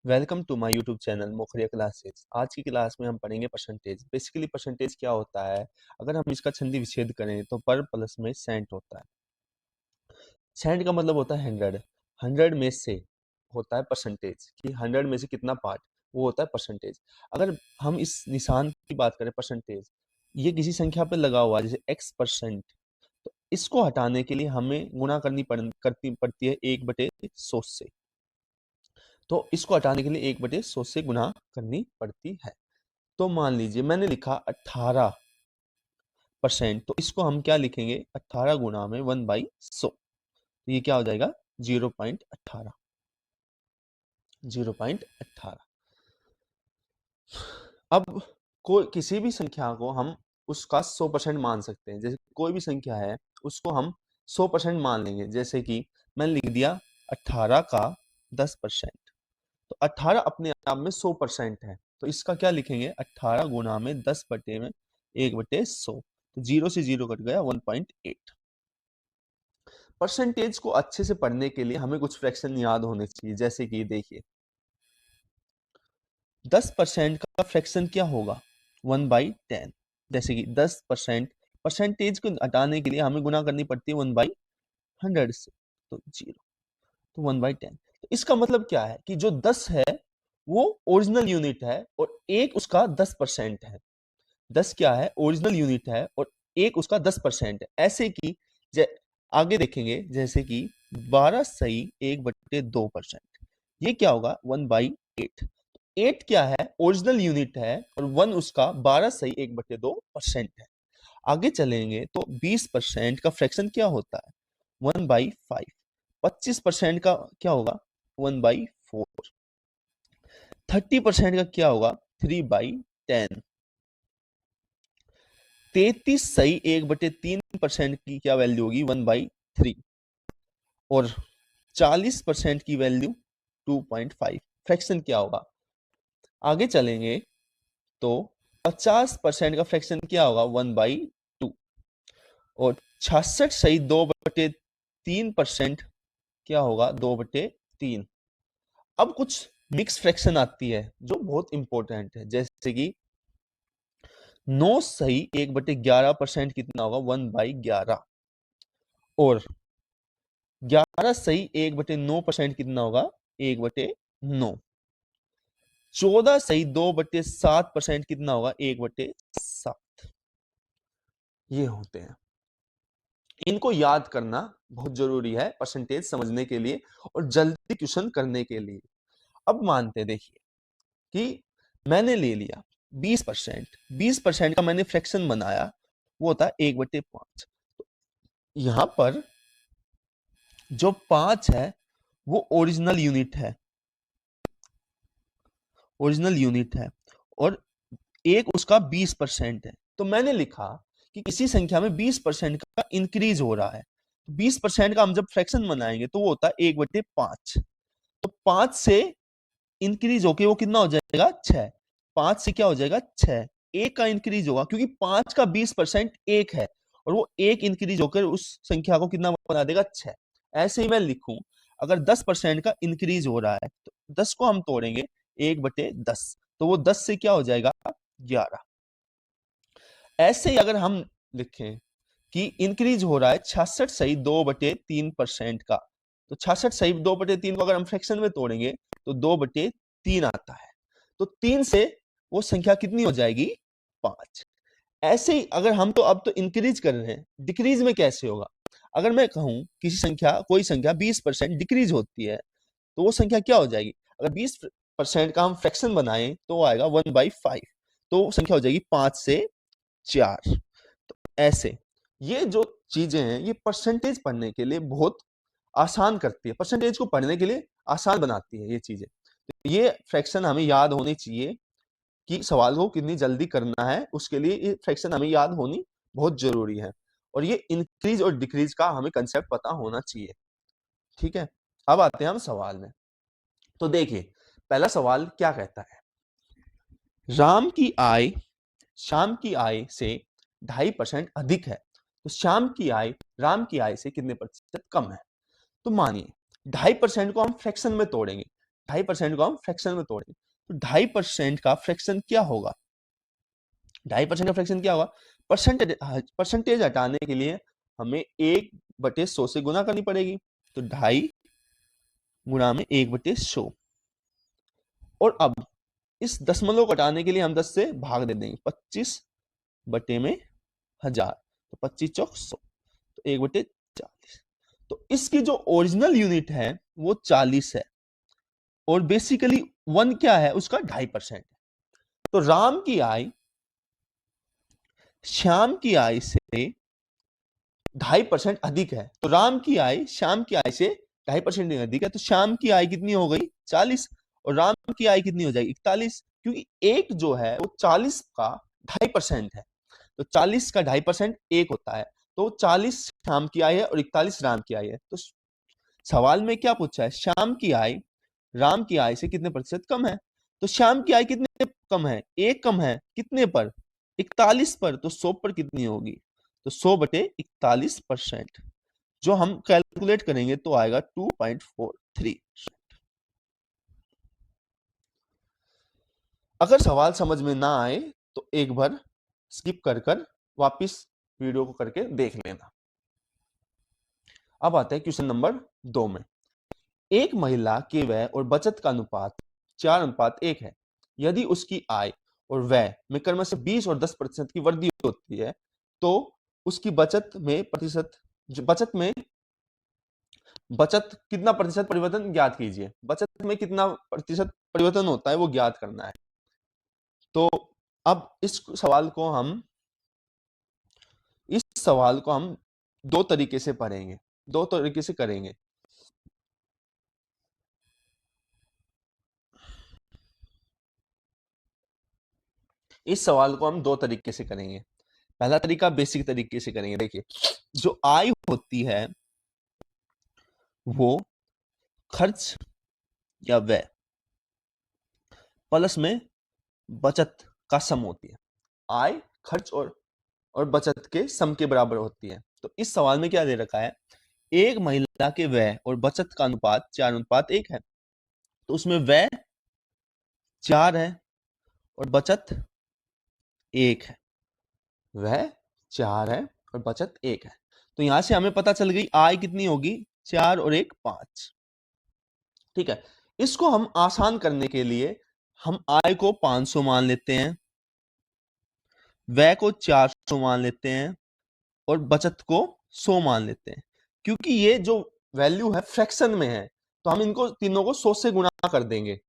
Welcome to my YouTube channel Mokhariya classes. आज की class में हम पढ़ेंगे परसेंटेज। बेसिकली परसेंटेज क्या होता है, अगर हम इसका संधि विच्छेद करें तो पर प्लस में सेंट होता है। सेंट का मतलब होता है 100। 100 में से होता है परसेंटेज कि 100 में से कितना पार्ट, वो होता है परसेंटेज। अगर हम इस निशान की बात करें परसेंटेज, ये किसी संख्या पे लगा हुआ है जैसे x%, तो इसको हटाने के लिए हमें गुणा करनी पड़ती है 1/100 से। तो इसको हटाने के लिए 1/100 से गुणा करनी पड़ती है। तो मान लीजिए मैंने लिखा 18%, तो इसको हम क्या लिखेंगे, 18 गुणा में 1/100, तो ये क्या हो जाएगा 0.18। 0.18। अब कोई किसी भी संख्या को हम उसका 100% मान सकते हैं। जैसे कोई भी संख्या है उसको हम 100% मान लेंगे। जैसे कि मैंने लिख दिया 18 का 10%, तो 18 अपने आप में 100% है, तो इसका क्या लिखेंगे 18 गुणा में 10/1/100, तो 0 से 0 कट गया 1.8। परसेंटेज को अच्छे से पढ़ने के लिए हमें कुछ फ्रैक्शन याद होने चाहिए। जैसे कि देखिए 10% का फ्रैक्शन क्या होगा 1/10। जैसे कि 10% परसेंटेज को हटाने के लिए हमें गुणा करनी पड़ती है 1/100 से, तो 0, तो 1/10। तो इसका मतलब क्या है कि जो 10 है वो ओरिजिनल यूनिट है और एक उसका 10% है। 10 क्या है, ओरिजिनल यूनिट है और एक उसका 10% है। ऐसे कि आगे देखेंगे जैसे कि 12 सही 1/2%, ये क्या होगा 1/8। 8 क्या है, ओरिजिनल यूनिट है और 1 उसका 12 सही 1/2% है। आगे चलेंगे तो 20% का फ्रैक्शन क्या होता है 1/5। 25% का क्या होगा 1/4। 30% का क्या होगा 3/10। 33 सही 1/3% की क्या वैल्यू होगी 1/3 और 40% की वैल्यू 2.5। फ्रैक्शन क्या होगा, आगे चलेंगे तो 50% का फ्रैक्शन क्या होगा 1/2 और 66 सही 2/3% क्या होगा 2/3। अब कुछ मिक्स फ्रैक्शन आती है जो बहुत इंपॉर्टेंट है। जैसे कि 9 सही 1/11% कितना होगा 1/11 और 11 सही 1/9% कितना होगा 1/9। 14 सही 2/7% कितना होगा 1/7। ये होते हैं, इनको याद करना बहुत जरूरी है परसेंटेज समझने के लिए और जल्दी क्वेश्चन करने के लिए। अब मानते देखिए कि मैंने ले लिया 20%। 20% का मैंने फ्रैक्शन बनाया, वो होता है 1/5। यहां पर जो 5 है वो ओरिजिनल यूनिट है, ओरिजिनल यूनिट है और एक उसका 20% है। तो मैंने लिखा कि किसी संख्या में 20% का इंक्रीज हो रहा है। 20% का हम जब फ्रैक्शन बनाएंगे तो वो होता है 1/5। तो 5 से इंक्रीज होके वो कितना हो जाएगा 6। 5 से क्या हो जाएगा 6। एक का इंक्रीज होगा क्योंकि 5 का 20% एक है और वो एक इंक्रीज होकर उस संख्या को कितना बना देगा 6। ऐसे ही मैं लिखूं, अगर 10% का इंक्रीज हो रहा है तो 10 को हम तोड़ेंगे 1/10, तो वो 10 से क्या हो जाएगा 11। ऐसे ही अगर हम लिखें कि इंक्रीज हो रहा है 66 सही 2/3% का, तो 66 सही 2/3 को अगर हम फ्रैक्शन में तोड़ेंगे तो 2/3 आता है। तो 3 से वो संख्या कितनी हो जाएगी 5। ऐसे ही अगर हम तो अब तो इंक्रीज कर रहे हैं, डिक्रीज में कैसे होगा, अगर मैं कहूं किसी संख्या कोई संख्या 20% डिक्रीज होती है तो वो संख्या क्या हो जाएगी, अगर 20% का हम फ्रैक्शन बनाएं तो वो आएगा 1/5, तो वो संख्या हो जाएगी 5 से 4। तो ऐसे ये जो चीजें हैं ये परसेंटेज पढ़ने के लिए बहुत आसान करती है, परसेंटेज को पढ़ने के लिए आसान बनाती है ये चीजें। तो ये फ्रैक्शन हमें याद होनी चाहिए कि सवाल को कितनी जल्दी करना है, उसके लिए ये फ्रैक्शन हमें याद होनी बहुत जरूरी है और ये इंक्रीज और डिक्रीज का हमें कंसेप्ट पता होना चाहिए। ठीक है, अब आते हैं हम सवाल में। तो देखिए पहला सवाल क्या कहता है, राम की आय शाम की आय से 2.5% अधिक है, तो शाम की आय राम की आय से कितने प्रतिशत कम है। तो मानिए 2.5% को हम फ्रैक्शन में तोड़ेंगे। 2.5% को हम फ्रैक्शन में तोड़ेंगे, तो 2.5% का फ्रैक्शन क्या होगा? 2.5% का फ्रैक्शन क्या होगा? परसेंटेज हटाने के लिए हमें 1/100 से गुना करनी पड़ेगी, तो 2.5 गुणा में 1/100। और अब इस दशमलव को हटाने के लिए हम 10 से भाग दे देंगे, 25 बटे में 1000, तो 25 चौक 100, तो 1/40। तो इसकी जो ओरिजिनल यूनिट है वो 40 है, और बेसिकली 1 क्या है उसका 2.5%। तो राम की आय श्याम की आय से 2.5% अधिक है, तो राम की आय श्याम की आय से 2.5% अधिक है, तो श्याम की आय कितनी हो गई? 40, और राम की आय कितनी हो जाएगी? 41, क्योंकि एक जो है वो 40 का 2.5% है, तो 40 का 2.5% एक होता है, तो 40 श्याम की आय है और 41 राम की आय है। तो सवाल में क्या पूछा है? श्याम की आय राम की आय से कितने प्रतिशत कम है? तो श्याम की आय कितने कम है? एक कम है, कितने पर? 41 पर, तो 100 पर कितनी होगी? तो 100/41%, जो हम कैलकुलेट करेंगे तो आएगा 2.43। अगर सवाल समझ में ना आए तो एक बार स्किप कर वापस वीडियो को करके देख लेना। अब आते हैं क्वेश्चन नंबर 2 में। एक महिला के व्यय और बचत का अनुपात 4:1 है। यदि उसकी आय और व्यय में क्रमशः 20 और 10% की वृद्धि होती है, तो उसकी बचत कितना प्रतिशत परिवर्तन ज्ञात कीजिए। बचत में कितना प्रतिशत परिवर्तन होता है वो ज्ञात करना है। तो अब इस सवाल को हम दो तरीके से पढ़ेंगे, दो तरीके से करेंगे। इस सवाल को हम दो तरीके से करेंगे। पहला तरीका बेसिक तरीके से करेंगे। देखिए, जो आय होती है वो खर्च या व्यय प्लस में बचत का सम होती है। आय, खर्च और बचत के सम के बराबर होती है। तो इस सवाल में क्या दे रखा है? एक महिला के व्यय और बचत का अनुपात 4:1 है, तो उसमें व्यय 4 है और बचत 1 है। व्यय 4 है और बचत 1 है, तो यहां से हमें पता चल गई आय कितनी होगी? 4 और 1 5। ठीक है, इसको हम आसान करने के लिए हम आय को 500 मान लेते हैं, व्यय को 400 मान लेते हैं और बचत को 100 मान लेते हैं। क्योंकि ये जो वैल्यू है फ्रैक्शन में है, तो हम इनको तीनों को 100 से गुणा कर देंगे,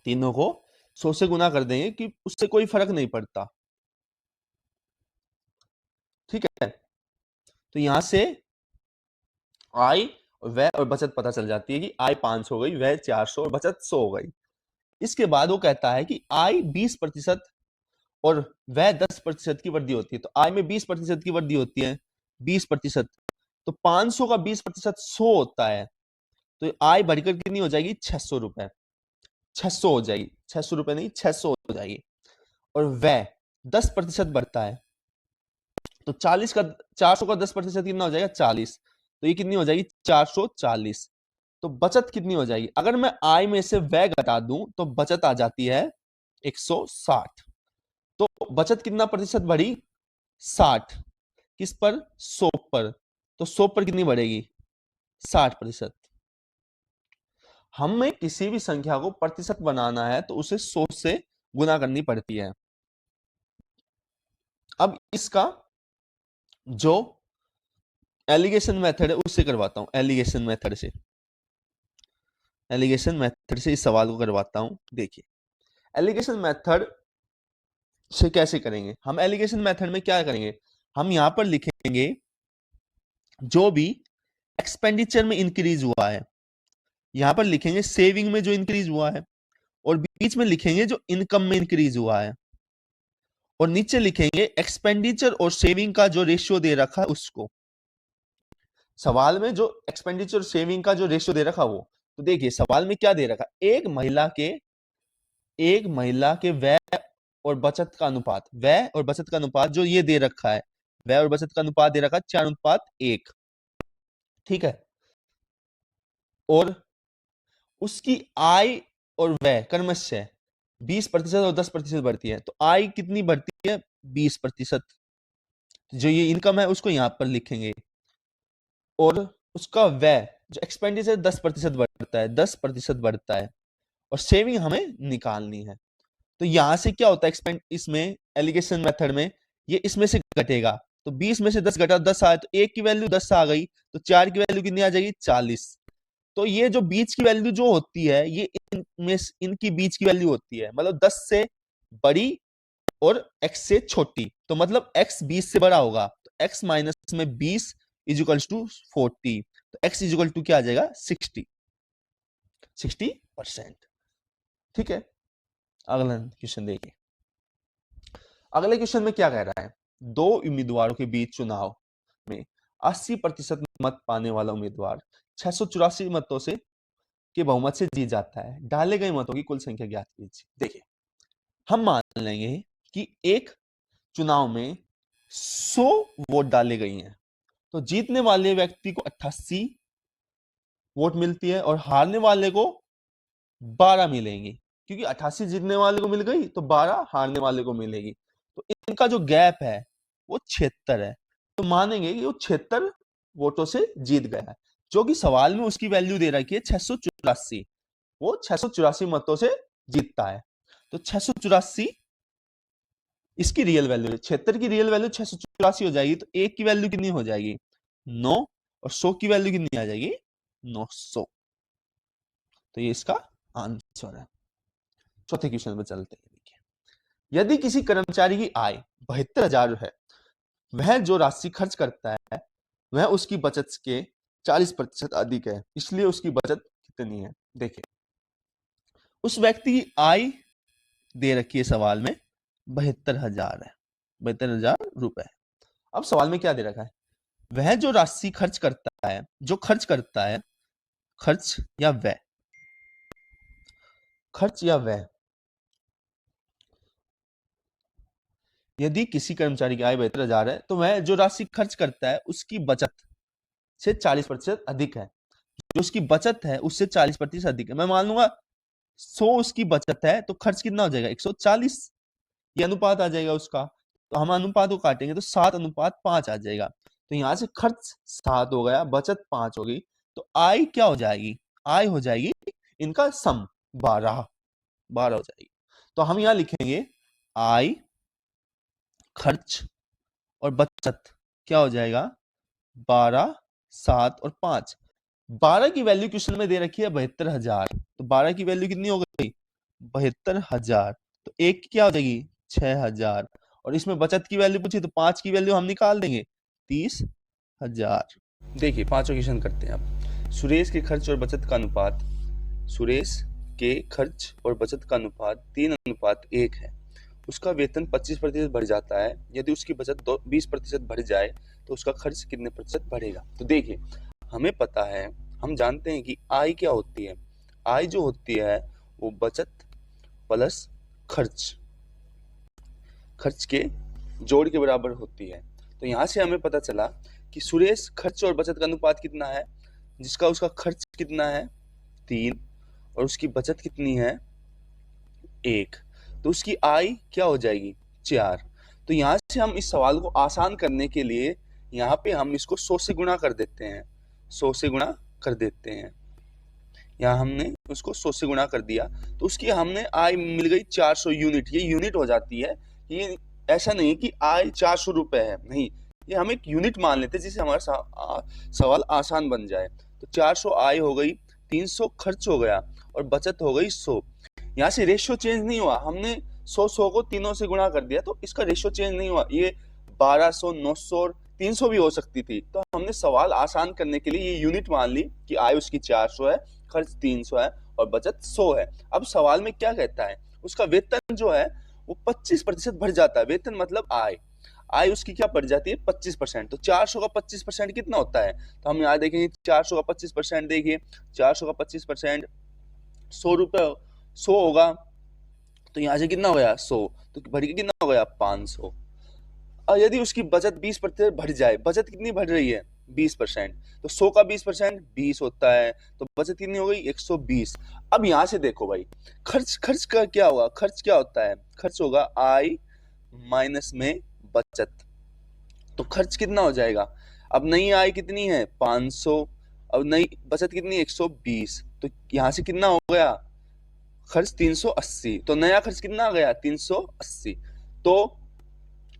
तीनों को 100 से गुणा कर देंगे कि उससे कोई फर्क नहीं पड़ता। ठीक है, तो यहां से आय, व्यय और बचत पता चल जाती है कि आय 500 हो गई, व्यय 400 और बचत 100 हो गई। इसके बाद वो कहता है कि आय 20% और व्यय 10% की वृद्धि होती है। तो आय में 20% की वृद्धि होती है, 20%, तो 500 का 20% 100 होता है, तो आय बढ़कर कितनी हो जाएगी? 600 रुपए, 600 हो जाएगी, 600 रुपए नहीं 600 हो जाएगी। और व्यय 10% बढ़ता है, तो 400 का 10% कितना हो जाएगा? 40, तो ये कितनी हो जाएगी? 440। तो बचत कितनी हो जाएगी? अगर मैं आय में से व्यय घटा दूं तो बचत आ जाती है 160। तो बचत कितना प्रतिशत बढ़ी? 60। किस पर? 100 पर। तो 100 पर कितनी बढ़ेगी? 60%। हमें किसी भी संख्या को प्रतिशत बनाना है तो उसे 100 से गुना करनी पड़ती है। अब इसका जो एलिगेशन मेथड है उससे करवाता हूं, एलिगेशन मेथड से इस सवाल को करवाता हूं। देखिए, एलिगेशन मेथड से कैसे करेंगे हम? एलिगेशन मेथड में क्या करेंगे? हम यहां पर लिखेंगे जो भी एक्सपेंडिचर में इंक्रीज हुआ है, यहां पर लिखेंगे सेविंग में जो इंक्रीज हुआ है, और बीच में लिखेंगे जो इनकम में इंक्रीज हुआ है, और नीचे लिखेंगे एक्सपेंडिचर और सेविंग का जो रेशियो दे रखा है उसको। सवाल में जो एक्सपेंडिचर और सेविंग का जो रेशियो दे रखा वो, तो देखिए सवाल में क्या दे रखा? एक महिला के व्यय और बचत का अनुपात, व्यय और बचत का अनुपात जो ये दे रखा है, व्यय और बचत का अनुपात दे रखा है 4:1। ठीक है, और उसकी आय और व्यय क्रमशः 20% और 10% बढ़ती है। तो आय कितनी बढ़ती है? 20%। जो ये इनकम है उसको यहां पर लिखेंगे, और उसका व्यय जो एक्सपेंडिचर 10% बढ़ता है, 10% बढ़ता है, और सेविंग हमें निकालनी है। तो यहां से क्या होता है एक्सपेंड, इसमें एलिगेशन मेथड में ये इसमें से घटेगा। तो 20 में से 10 घटा, 10 आया, तो एक की वैल्यू 10 आ गई, तो 4 की वैल्यू कितनी आ जाएगी? 40। तो ये जो बीच की वैल्यू जो होती है, ये इनमें इनकी बीच की वैल्यू होती है, मतलब 10 से बड़ी और x से छोटी। तो मतलब x 20 से बड़ा होगा, तो x माइनस में 20 इज इक्वल्स टू 40। तो x इज इक्वल टू क्या आ जाएगा? 60%। ठीक है, अगला क्वेश्चन देखिए। अगले क्वेश्चन में क्या कह रहा है? दो उम्मीदवारों के बीच चुनाव में 80% मत पाने वाला उम्मीदवार 684 मतों से के बहुमत से जीत जाता है। डाले गए मतों की कुल संख्या ज्ञात कीजिए। देखिए, हम मान लेंगे कि एक चुनाव में 100 वोट डाले गई हैं, तो जीतने वाले व्यक्ति को 88 वोट मिलती है और हारने वाले को 12 मिलेंगी, क्योंकि 88 जीतने वाले को मिल गई तो 12 हारने वाले को मिलेगी। तो इनका जो गैप है वो 76 है। तो मानेंगे कि वो 76 वोटों से जीत गया है, जो कि सवाल में उसकी वैल्यू दे रखी है 684। वो 684 मतों से जीतता है। तो 684 इसकी रियल वैल्यू है, 76 की रियल वैल्यू 684 हो जाएगी। तो एक की वैल्यू कितनी हो जाएगी? 9, और 100 की वैल्यू कितनी आ जाएगी? 900। तो ये इसका आंसर है। चौथे क्वेश्चन पे चलते हैं। देखिए, यदि किसी कर्मचारी की आय 72,000 है, वह जो राशि खर्च करता है वह उसकी बचत के 40% अधिक है, इसलिए उसकी बचत कितनी है? देखिए, उस व्यक्ति की आय दे रखी है सवाल में 72,000 है, 72,000 रुपए। अब सवाल में क्या दे रखा है? वह जो राशि खर्च करता है, जो खर्च करता है, खर्च या व्यय, खर्च या व्यय। यदि किसी कर्मचारी की आय 72,000 है, तो वह जो राशि खर्च करता है उसकी बचत से 40% अधिक है। जो उसकी बचत है उससे 40% अधिक है। मैं मान लूंगा 100 उसकी बचत है, तो खर्च कितना हो जाएगा? 140। ये अनुपात आ जाएगा उसका। तो हम अनुपात को काटेंगे तो 7:5 आ जाएगा। तो यहां से खर्च 7 हो गया, बचत 5 हो गई। तो आय क्या हो जाएगी? आय हो जाएगी इनका सम 12 हो जाएगी। तो हम यहां लिखेंगे आय, खर्च और बचत क्या हो जाएगा? 12, 7 और 5। 12 की वैल्यू क्वेश्चन में दे रखी है 72,000। तो 12 की वैल्यू कितनी हो गई? 72,000। तो एक की क्या हो जाएगी? 6,000। और इसमें बचत की वैल्यू पूछी तो 5 की वैल्यू हम निकाल देंगे, 30,000। देखिए, पांचों क्वेश्चन करते हैं अब। सुरेश के खर्च और बचत का अनुपात, सुरेश के खर्च और बचत का अनुपात 3:1 है। उसका वेतन 25% बढ़ जाता है। यदि उसकी बचत 20% बढ़ जाए तो उसका खर्च कितने प्रतिशत बढ़ेगा? तो देखिए, हमें पता है, हम जानते हैं कि आय क्या होती है। आय जो होती है वो बचत प्लस खर्च, खर्च के जोड़ के बराबर होती है। तो यहाँ से हमें पता चला कि सुरेश खर्च और बचत का अनुपात कितना है, जिसका उसका खर्च कितना है? 3, और उसकी बचत कितनी है? 1। तो उसकी आय क्या हो जाएगी? 4। तो यहाँ से हम इस सवाल को आसान करने के लिए यहाँ पे हम इसको 100 से गुणा कर देते हैं, 100 से गुणा कर देते हैं। यहाँ हमने उसको 100 से गुणा कर दिया, तो उसकी हमने आय मिल गई 400 यूनिट। ये यूनिट हो जाती है, ये ऐसा नहीं कि आय 400 रुपए है, नहीं, ये हम एक यूनिट मान लेते हैं जिससे हमारा सवाल आसान बन जाए। तो 400 आय हो गई, 300 खर्च हो गया और बचत हो गई 100। यहाँ से रेशियो चेंज नहीं हुआ, हमने 100 को तीनों से गुणा कर दिया, तो इसका रेशियो चेंज नहीं हुआ। ये 1200, 900 और 300 भी हो सकती थी। तो हमने सवाल आसान करने के लिए ये यूनिट मान ली कि आय उसकी 400 है, खर्च 300 है और बचत 100 है। अब सवाल में क्या कहता है? उसका वेतन जो है वो 25% बढ़ जाता है। वेतन मतलब आय, आय उसकी क्या बढ़ जाती है? 25%। तो 400 का 25% कितना होता है? तो हम यहाँ देखेंगे 400 का 25%, देखिए 400 का 25% 100 रुपए, 100 होगा। तो यहाँ से कितना हो गया? 100। तो बढ़ के कितना हो गया? 500। और यदि उसकी बचत 20% बढ़ जाए, बचत कितनी बढ़ रही है? 20%। तो 100 का 20% 20 होता है, तो बचत कितनी हो गई 120। अब यहां से देखो भाई, खर्च का क्या होगा, खर्च क्या होता है, खर्च होगा आय माइनस में बचत। तो खर्च कितना हो जाएगा, अब नई आय कितनी है 500, अब नई बचत कितनी 120, तो यहां से कितना हो गया खर्च 380, तो नया खर्च कितना आ गया 380। तो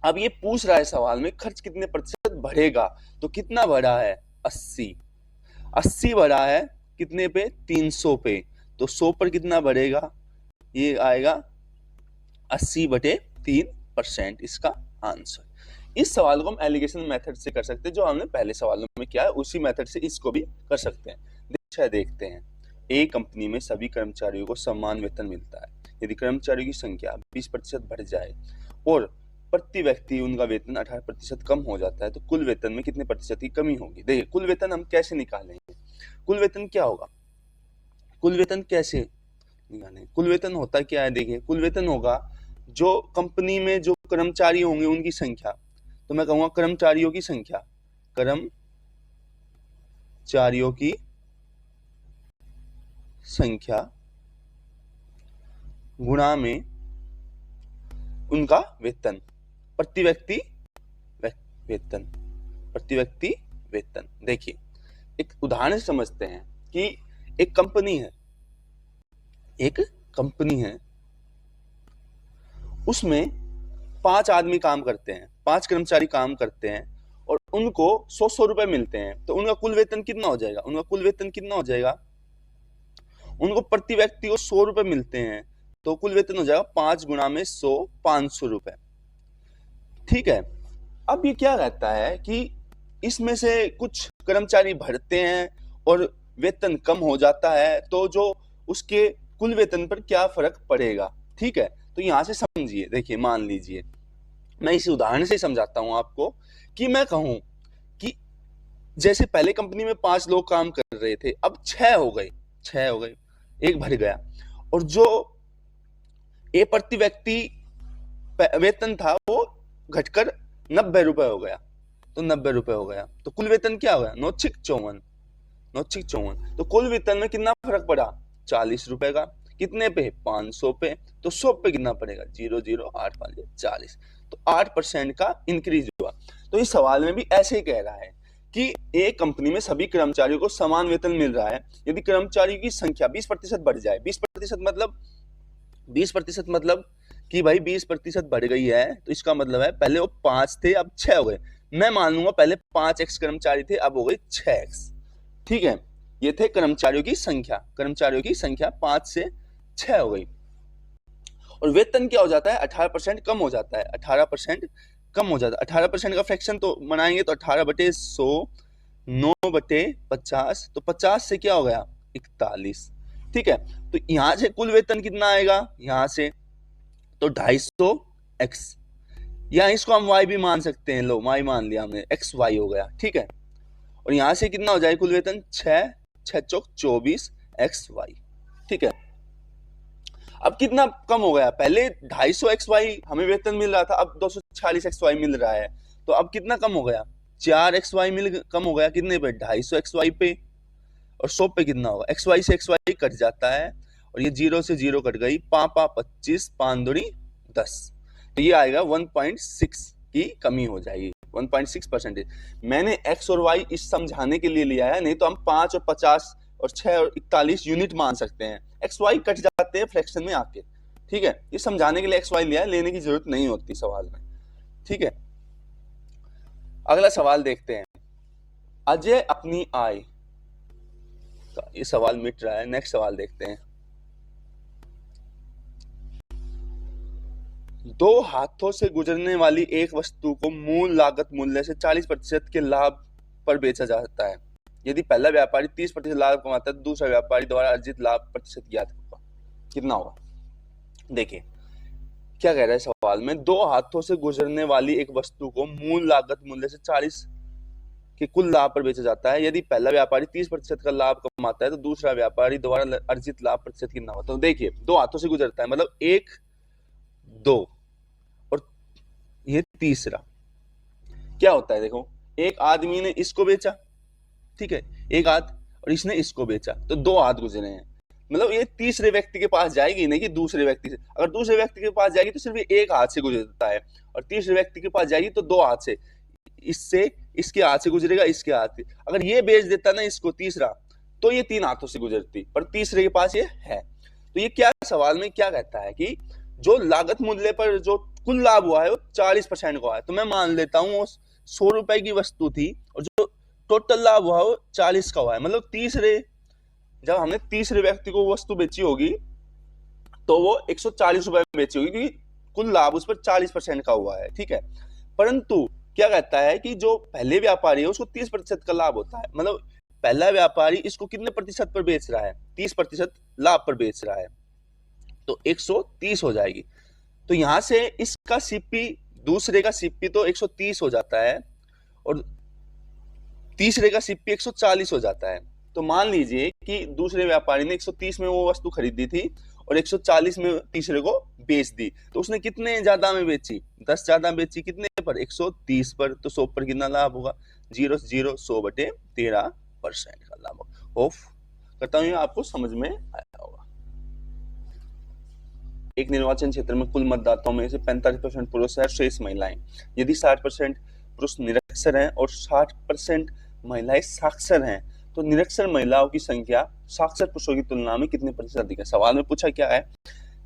अब ये पूछ रहा है सवाल में खर्च कितने प्रतिशत बढ़ेगा, तो कितना बढ़ा है 80 बढ़ा है कितने पे 300 पे, तो 100 पर कितना बढ़ेगा, ये आएगा 80/3% इसका आंसर। इस सवाल को हम एलिगेशन मेथड से कर सकते हैं, जो हमने पहले सवालों में किया है उसी मेथड से इसको भी कर सकते हैं। देखते हैं, एक कंपनी में सभी कर्मचारियों को समान वेतन मिलता है। यदि कर्मचारियों की संख्या 20% बढ़ जाए और प्रति व्यक्ति उनका वेतन 18% कम हो जाता है, तो कुल वेतन में कितने प्रतिशत की कमी होगी। देखिए कुल वेतन हम कैसे निकालेंगे, कुल वेतन क्या होगा, कुल वेतन कैसे निकालेंगे, कुल वेतन होता क्या है, देखिए कुल वेतन होगा जो कंपनी में जो कर्मचारी होंगे उनकी संख्या, तो मैं कहूंगा कर्मचारियों की संख्या, कर्मचारियों की संख्या गुणा में उनका वेतन, प्रति व्यक्ति वेतन, प्रति व्यक्ति वेतन। देखिए एक उदाहरण से समझते हैं कि एक कंपनी है, उसमें 5 आदमी काम करते हैं, 5 कर्मचारी काम करते हैं और उनको 100 रुपए मिलते हैं, तो उनका कुल वेतन कितना हो जाएगा, उनको प्रति व्यक्ति को 100 रुपए मिलते हैं, तो कुल वेतन हो जाएगा 5 गुणा में 100 500 रुपए। ठीक है, अब ये क्या कहता है कि इसमें से कुछ कर्मचारी बढ़ते हैं और वेतन कम हो जाता है, तो जो उसके कुल वेतन पर क्या फर्क पड़ेगा। ठीक है, तो यहां से समझिए, देखिए मान लीजिए मैं इस उदाहरण से समझाता हूं आपको कि मैं कहूं कि जैसे पहले कंपनी में 5 लोग काम कर रहे थे, अब 6 हो गए, एक बढ़ गया, और जो ए प्रति व्यक्ति वेतन था वो घटकर 90 रुपए हो गया, तो 90 रुपए हो गया, तो कुल वेतन क्या हो गया 954। तो कुल वेतन में कितना फर्क पड़ा 40 रुपए का, कितने पे 500 पे, तो 100 पे कितना पड़ेगा 0.08 40, तो 8% का इंक्रीज हुआ। तो इस सवाल में भी ऐसे ही कह रहा है कि एक कंपनी में सभी कर्मचारियों को समान वेतन मिल रहा है, यदि कर्मचारियों की संख्या 20% बढ़ जाए, 20% मतलब कि भाई 20% बढ़ गई है, तो इसका मतलब है पहले वो 5 थे अब 6 हो गए, मैं मान लूंगा पहले 5x कर्मचारी थे अब हो गए 6x। ठीक है, ये थे कर्मचारियों की संख्या 5 से 6 हो गई, और वेतन क्या हो जाता है 18% कम हो जाता है, 18% का फ्रैक्शन तो बनाएंगे तो 18/100 9/50, तो 50 से क्या हो गया 41। ठीक है, तो यहां से कुल वेतन कितना आएगा, यहां से तो 250x, या इसको हम y भी मान सकते हैं, लो y मान लिया हमने, xy हो गया। ठीक है, और यहां से कितना हो जाएगा कुल वेतन 6 चौक 24 xy। ठीक है, अब कितना कम हो गया, पहले 250 xy हमें वेतन मिल रहा था, अब 246 xy मिल रहा है, तो अब कितना कम हो गया 4 xy कम हो गया, कितने पे 250 xy पे, और 100 पे कितना होगा xy से xy कट जाता है, और ये 0 से 0 कट गई, 25 5 दूनी 10, तो ये आएगा 1.6 की कमी हो जाएगी, 1.6%। मैंने x और y इस समझाने के लिए लिया है, नहीं तो हम 5 और 50 और 6 और 41 यूनिट मान सकते हैं, एक्स वाई कट जाते हैं फ्रैक्शन में आके। ठीक है, ये समझाने के लिए एक्स वाई लिया है, लेने की जरूरत नहीं होती सवाल में। ठीक है, अगला सवाल देखते हैं, अजय अपनी आय, ये सवाल मिट रहा है, नेक्स्ट सवाल देखते हैं। 2 हाथों से गुजरने वाली एक वस्तु को मूल लागत मूल्य से 40% के लाभ पर बेचा जाता है, यदि पहला व्यापारी 30% लाभ कमाता है तो दूसरा व्यापारी द्वारा अर्जित लाभ प्रतिशत ज्ञात होगा, कितना होगा। देखिए क्या कह रहा है सवाल में, 2 हाथों से गुजरने वाली एक वस्तु को मूल लागत मूल्य से 40 के कुल लाभ पर बेचा जाता है, यदि पहला व्यापारी 30% का लाभ कमाता है तो दूसरा व्यापारी द्वारा अर्जित लाभ प्रतिशत कितना होता है। तो देखिए 2 हाथों से गुजरता है मतलब 1 2 और ये तीसरा क्या होता है, देखो एक आदमी ने इसको बेचा, ठीक है, एक हाथ, और इसने इसको बेचा, तो 2 हाथ गुजरे हैं। मतलब ये तीसरे व्यक्ति के पास जाएगी नहीं कि दूसरे व्यक्ति से। अगर दूसरे व्यक्ति के पास जाएगी तो सिर्फ एक हाथ से गुजरता है, और तीसरे व्यक्ति के पास जाएगी तो 2 हाथ से, इससे इसके हाथ से गुजरेगा, इसके हाथ से। अगर ये बेच देता ना इसको तीसरा, तो ये 3 हाथों से गुजरती, पर तीसरे के पास ये है। तो ये क्या सवाल में क्या कहता है कि जो लागत मूल्य पर जो कुल लाभ हुआ है वो 40% का है। तो मैं मान लेता हूँ वो 100 रुपए की वस्तु थी और जो टोटल लाभ हुआ वो 40 का हुआ है। मतलब जब हमने तीसरे व्यक्ति को वस्तु बेची होगी तो वो 140 रुपए में बेची होगी, क्योंकि कुल लाभ उस पर 40% का हुआ है, ठीक है। परंतु क्या कहता है कि जो पहले व्यापारी है उसको 30% का लाभ होता है। मतलब पहला व्यापारी इसको कितने प्रतिशत पर बेच रहा है, 30% लाभ पर बेच रहा है, तो 130 हो जाएगी। तो यहां से इसका सीपी, दूसरे का सीपी तो 130 हो जाता है और तीसरे का सीपी 140 हो जाता है। तो मान लीजिए कि दूसरे व्यापारी ने 130 में वो वस्तु खरीदी थी और 140 में तीसरे को बेच दी, तो उसने कितने ज्यादा में बेची, 10 ज्यादा बेची, कितने पर, 130 पर। तो 100 पर कितना लाभ होगा, 0 0 100/13% का लाभ होगा। ऑफ करता हूं, आपको समझ में आया होगा। एक निर्वाचन क्षेत्र में कुल मतदाताओं में से 45% पुरुष है, शेष महिलाएं। यदि 60% पुरुष निरक्षर हैं और 60% महिलाएं साक्षर हैं, तो निरक्षर महिलाओं की संख्या साक्षर पुरुषों की तुलना में कितने प्रतिशत अधिक है। सवाल में पूछा क्या है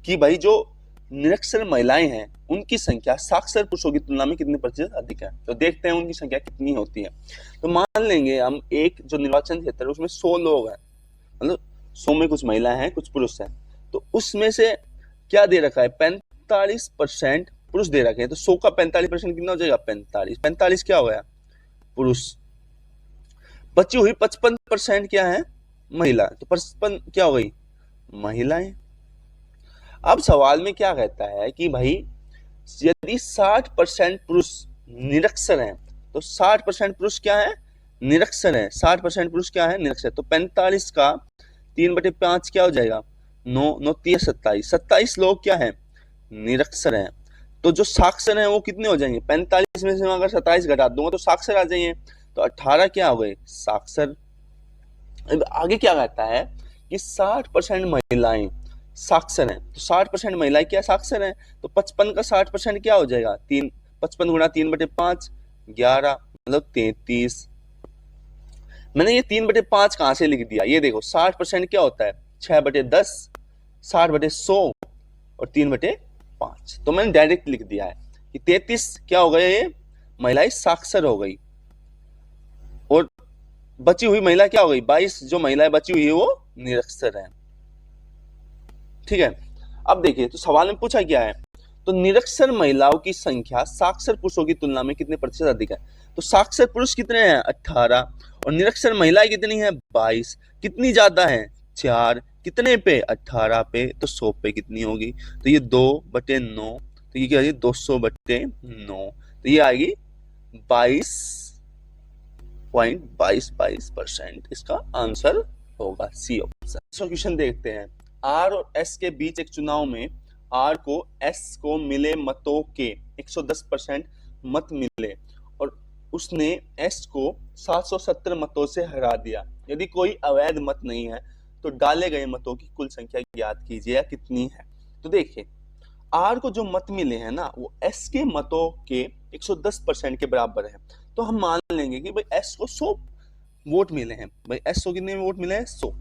कि भाई जो निरक्षर महिलाएं हैं उनकी संख्या साक्षर पुरुषों की तुलना में कितने प्रतिशत अधिक है। तो देखते हैं उनकी संख्या कितनी होती है। तो मान लेंगे हम एक जो निर्वाचन क्षेत्र है उसमें 100 लोग हैं, मतलब 100 में कुछ महिलाएं हैं कुछ पुरुष हैं, तो उसमें से क्या दे रखा है, 45% पुरुष दे रखे हैं। तो 100 का 45% कितना हो जाएगा, 45 क्या हो गया, पुरुष। बची हुई 55% क्या है, महिला। तो 55 क्या हो गई, महिलाएं। अब सवाल में क्या कहता है कि भाई यदि 60% पुरुष निरक्षर हैं, तो 60% पुरुष क्या है, निरक्षर है। 60% पुरुष क्या है, निरक्षर। तो 45 का 3/5 क्या हो जाएगा, 9 9 3 27, 27 लोग क्या है, निरक्षर हैं। तो जो साक्षर हैं वो कितने हो जाएंगे, 45 में से अगर 27 घटा दूंगा तो साक्षर आ जाएंगे, तो 18 क्या हो गए, साक्षर। आगे क्या कहता है कि 60% महिलाएं साक्षर हैं, तो 60% महिलाएं क्या साक्षर हैं, तो 55 का 60% क्या हो जाएगा, 55 गुणा 3/5 11, मतलब 33। मैंने ये 3/5 कहां से लिख दिया, ये देखो 60% क्या होता है, 6/10, 60/100 और 3/5। तो मैंने डायरेक्ट लिख दिया है कि 33 क्या हो गया, ये महिलाएं साक्षर हो गई, और बची हुई महिला क्या हो गई, 22 जो महिलाएं बची हुई है वो निरक्षर है, ठीक है। अब देखिए तो सवाल में पूछा क्या है, तो निरक्षर महिलाओं की संख्या साक्षर पुरुषों की तुलना में कितने प्रतिशत अधिक है। तो साक्षर पुरुष कितने हैं, 18, और निरक्षर महिलाएं कितनी है, 22। कितनी ज्यादा है, 4। कितने पे, 18 पे। तो 100 पे कितनी होगी, तो ये 2/9, तो ये क्या है, 200/9। तो ये आएगी 22.22%। इसका आंसर होगा सी ऑप्शन। क्वेश्चन देखते हैं। आर और एस के बीच एक चुनाव में आर को एस को मिले मतों के 110% मत मिले और उसने एस को 770 मतों से हरा दिया। यदि कोई अवैध मत नहीं है तो डाले गए मतों की कुल संख्या ज्ञात कीजिए, कितनी है। तो देखिए आर को जो मत मिले हैं ना वो एस के मतों के 110% के बराबर है। तो हम मान लेंगे कि भाई एस को 100 वोट मिले हैं। भाई एस को कितने वोट मिले हैं, 100।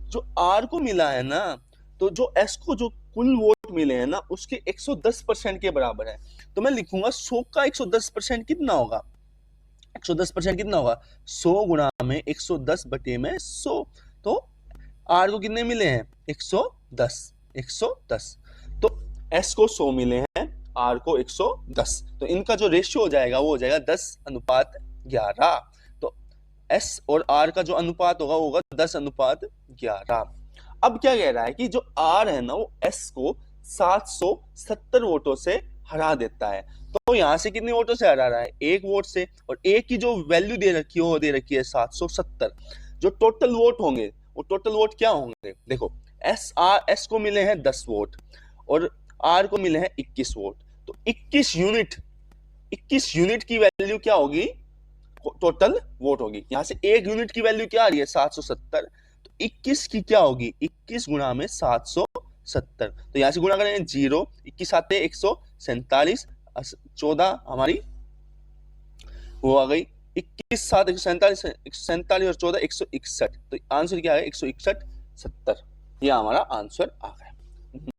जो आर को मिला है ना, तो जो एस को जो कुल वोट मिले हैं ना उसके 110% के बराबर है। तो मैं लिखूंगा 100 का 110% कितना होगा, 110% कितना होगा, 100 गुणा में 110/100। तो आर को कितने मिले हैं, 110। तो एस को 100 मिले हैं, आर को 110। तो इनका जो रेशियो हो जाएगा वो हो जाएगा 10:11। तो एस और आर का जो अनुपात होगा वो होगा 10:11। अब क्या कह रहा है कि जो आर है ना वो एस को 770 वोटों से हरा देता है। तो यहां से कितने वोटों से हरा रहा है, 1 वोट से, और एक की जो वैल्यू दे रखी है वो दे रखी है 770। जो टोटल वोट होंगे वो टोटल वोट क्या होंगे, देखो एस को मिले हैं 10 वोट और आर को मिले हैं 21 वोट। तो 21 यूनिट की वैल्यू क्या होगी, टोटल वोट होगी। यहाँ से एक यूनिट की वैल्यू क्या आ रही है 770, तो 21 की क्या होगी 21 गुणा में 770, तो यहाँ से गुणा करेंगे 0, 21 आते 147, 14 हमारी वो आ गई 21 7 147, 147 और 14 161, तो आंसर क्या है 161 70, ये हमारा आंसर आ गया।